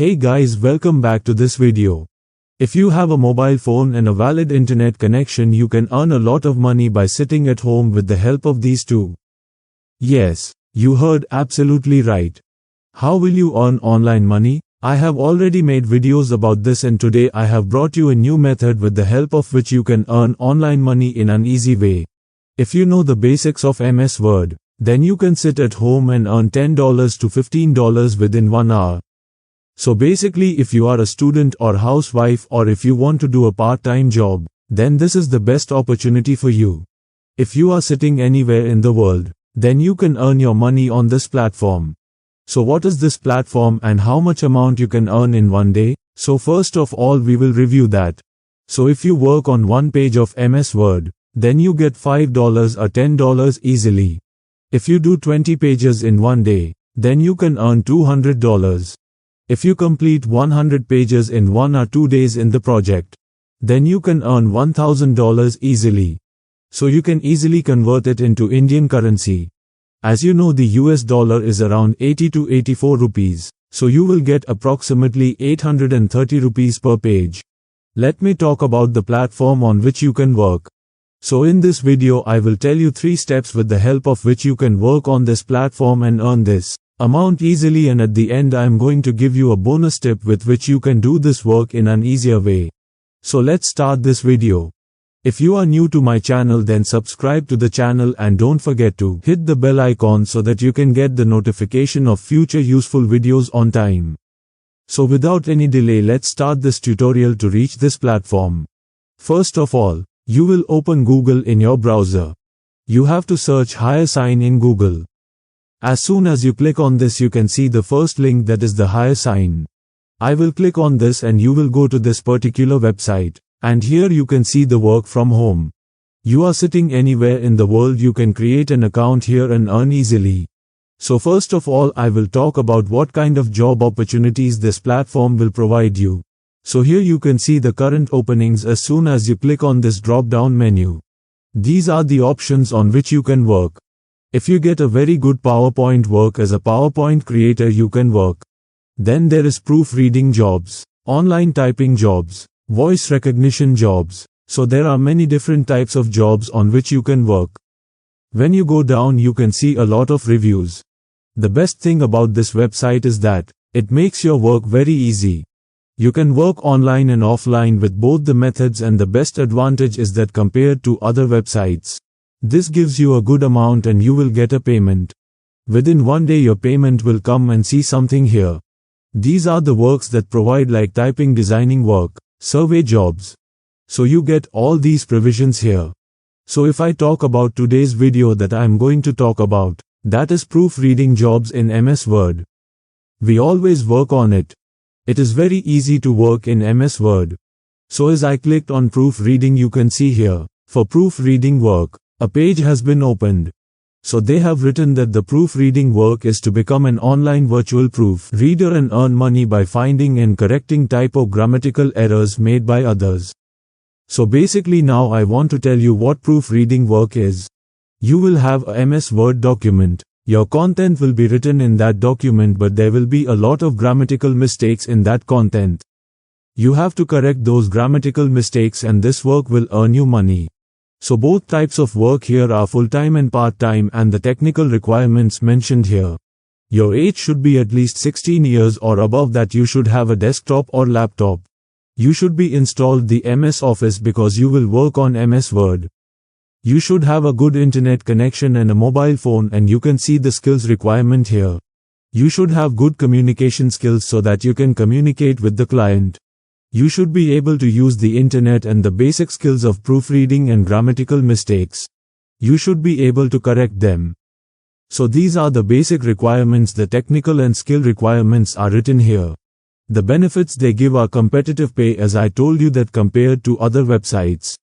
Hey guys, welcome back to this video. If you have a mobile phone and a valid internet connection, you can earn a lot of money by sitting at home with the help of these two. Yes, you heard absolutely right. How will you earn online money? I have already made videos about this, and today I have brought you a new method with the help of which you can earn online money in an easy way. If you know the basics of MS Word, then you can sit at home and earn $10 to $15 within 1 hour. So basically, if you are a student or housewife, or if you want to do a part-time job, then this is the best opportunity for you. If you are sitting anywhere in the world, then you can earn your money on this platform. So what is this platform and how much amount you can earn in one day? So first of all, we will review that. So if you work on one page of MS Word, then you get $5 or $10 easily. If you do 20 pages in one day, then you can earn $200. If you complete 100 pages in 1 or 2 days in the project, then you can earn $1,000 easily. So you can easily convert it into Indian currency. As you know, the US dollar is around 80 to 84 rupees, so you will get approximately 830 rupees per page. Let me talk about the platform on which you can work. So in this video I will tell you 3 steps with the help of which you can work on this platform and earn this amount easily, and at the end I am going to give you a bonus tip with which you can do this work in an easier way. So let's start this video. If you are new to my channel, then subscribe to the channel and don't forget to hit the bell icon so that you can get the notification of future useful videos on time. So without any delay, let's start this tutorial to reach this platform. First of all, you will open Google in your browser. You have to search HireSign in Google. As soon as you click on this, you can see the first link, that is the HireSign. I will click on this and you will go to this particular website. And here you can see the work from home. You are sitting anywhere in the world, you can create an account here and earn easily. So first of all, I will talk about what kind of job opportunities this platform will provide you. So here you can see the current openings as soon as you click on this drop-down menu. These are the options on which you can work. If you get a very good PowerPoint work as a PowerPoint creator, you can work. Then there is proofreading jobs, online typing jobs, voice recognition jobs. So there are many different types of jobs on which you can work. When you go down, you can see a lot of reviews. The best thing about this website is that it makes your work very easy. You can work online and offline with both the methods, and the best advantage is that compared to other websites, this gives you a good amount and you will get a payment. Within 1 day your payment will come, and see something here. These are the works that provide, like typing, designing work, survey jobs. So you get all these provisions here. So if I talk about today's video that I am going to talk about, that is proofreading jobs in MS Word. We always work on it. It is very easy to work in MS Word. So as I clicked on proofreading, you can see here, for proofreading work, a page has been opened. So they have written that the proofreading work is to become an online virtual proof reader and earn money by finding and correcting typo-grammatical errors made by others. So basically now I want to tell you what proofreading work is. You will have a MS Word document. Your content will be written in that document, but there will be a lot of grammatical mistakes in that content. You have to correct those grammatical mistakes, and this work will earn you money. So both types of work here are full-time and part-time, and the technical requirements mentioned here. Your age should be at least 16 years or above that. You should have a desktop or laptop. You should be installed the MS Office because you will work on MS Word. You should have a good internet connection and a mobile phone, and you can see the skills requirement here. You should have good communication skills so that you can communicate with the client. You should be able to use the internet and the basic skills of proofreading and grammatical mistakes. You should be able to correct them. So these are the basic requirements. The technical and skill requirements are written here. The benefits they give are competitive pay, as I told you that compared to other websites.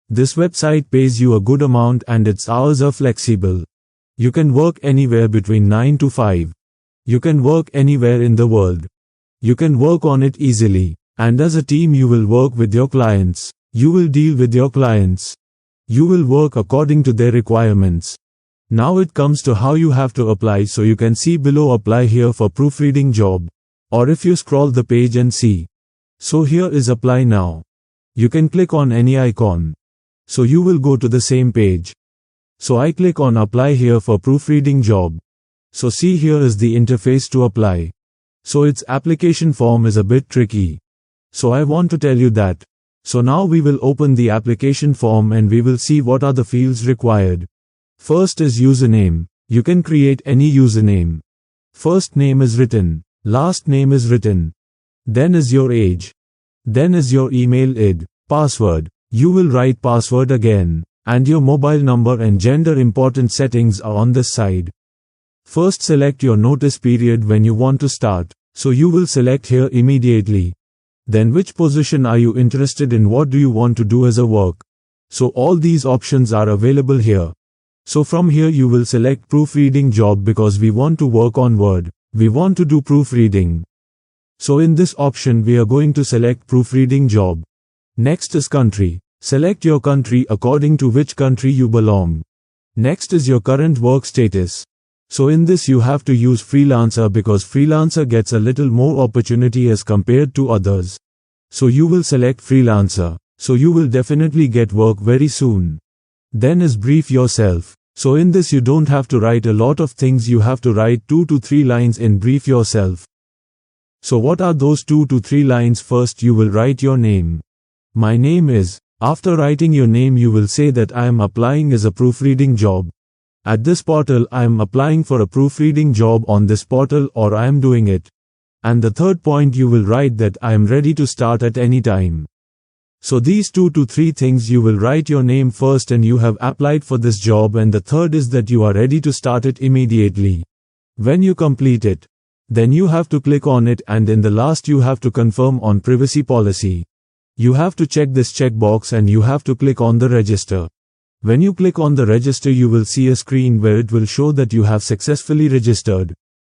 This website pays you a good amount and its hours are flexible. You can work anywhere between 9 to 5. You can work anywhere in the world. You can work on it easily. And as a team you will work with your clients. You will deal with your clients. You will work according to their requirements. Now it comes to how you have to apply. So you can see below, apply here for proofreading job. Or if you scroll the page and see. So here is apply now. You can click on any icon. So you will go to the same page. So I click on apply here for proofreading job. So see, here is the interface to apply. So its application form is a bit tricky. So I want to tell you that. So now we will open the application form and we will see what are the fields required. First is username. You can create any username. First name is written. Last name is written. Then is your age. Then is your email ID. Password. You will write password again. And your mobile number and gender important settings are on this side. First select your notice period when you want to start. So you will select here immediately. Then which position are you interested in, what do you want to do as a work. So all these options are available here. So from here you will select proofreading job because we want to work on Word. We want to do proofreading. So in this option we are going to select proofreading job. Next is country. Select your country according to which country you belong. Next is your current work status. So in this you have to use freelancer because freelancer gets a little more opportunity as compared to others. So you will select freelancer. So you will definitely get work very soon. Then is brief yourself. So in this you don't have to write a lot of things, you have to write 2 to 3 lines in brief yourself. So what are those 2 to 3 lines? First you will write your name. My name is. After writing your name you will say that I am applying as a proofreading job. At this portal I am applying for a proofreading job on this portal, or I am doing it. And the third point you will write that I am ready to start at any time. So these 2 to 3 things you will write your name first and you have applied for this job, and the third is that you are ready to start it immediately. When you complete it, then you have to click on it, and in the last you have to confirm on privacy policy. You have to check this checkbox and you have to click on the register. When you click on the register you will see a screen where it will show that you have successfully registered.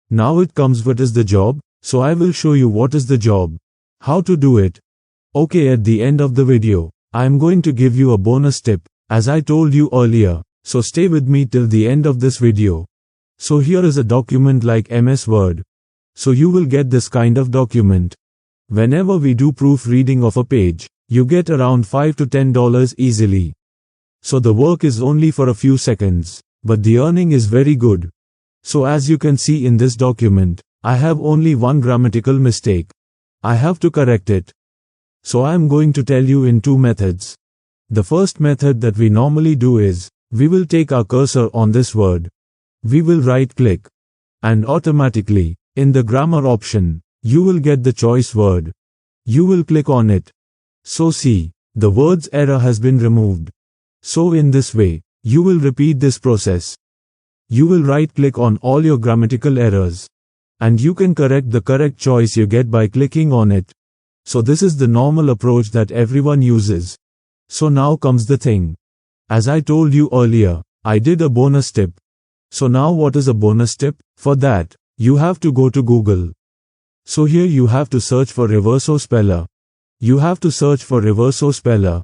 Now it comes what is the job, so I will show you what is the job. How to do it. Okay, at the end of the video, I am going to give you a bonus tip, as I told you earlier, so stay with me till the end of this video. So here is a document like MS Word. So you will get this kind of document. Whenever we do proofreading of a page, you get around $5 to $10 easily. So the work is only for a few seconds, but the earning is very good. So as you can see in this document, I have only one grammatical mistake. I have to correct it. So I am going to tell you in 2 methods. The first method that we normally do is, we will take our cursor on this word. We will right click. And automatically, in the grammar option, you will get the choice word. You will click on it. So see, the word's error has been removed. So in this way, you will repeat this process. You will right click on all your grammatical errors. And you can correct the correct choice you get by clicking on it. So this is the normal approach that everyone uses. So now comes the thing. As I told you earlier, I did a bonus tip. So now what is a bonus tip? For that, you have to go to Google. So here you have to search for Reverso Speller. You have to search for Reverso Speller.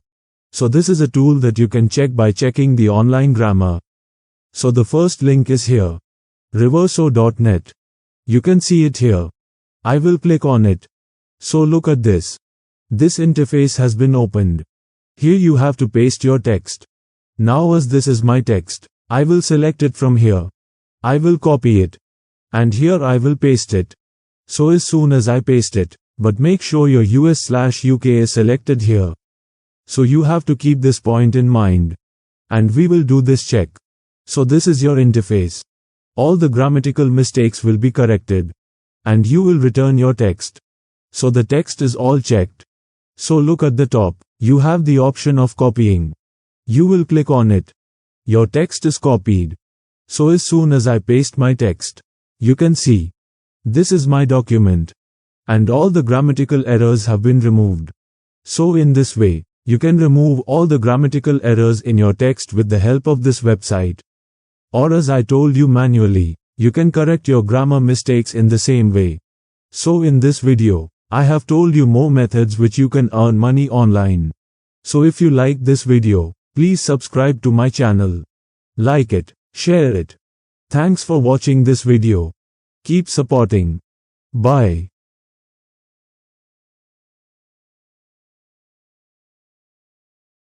So this is a tool that you can check by checking the online grammar. So the first link is here. Reverso.net. You can see it here. I will click on it. So look at this. This interface has been opened. Here you have to paste your text. Now as this is my text, I will select it from here. I will copy it. And here I will paste it. So as soon as I paste it, but make sure your US/UK is selected here. So you have to keep this point in mind. And we will do this check. So this is your interface. All the grammatical mistakes will be corrected. And you will return your text. So the text is all checked. So look at the top, you have the option of copying. You will click on it. Your text is copied. So as soon as I paste my text, you can see. This is my document. And all the grammatical errors have been removed. So in this way, you can remove all the grammatical errors in your text with the help of this website. Or as I told you manually, you can correct your grammar mistakes in the same way. So in this video, I have told you more methods which you can earn money online. So if you like this video, please subscribe to my channel. Like it, share it. Thanks for watching this video. Keep supporting. Bye.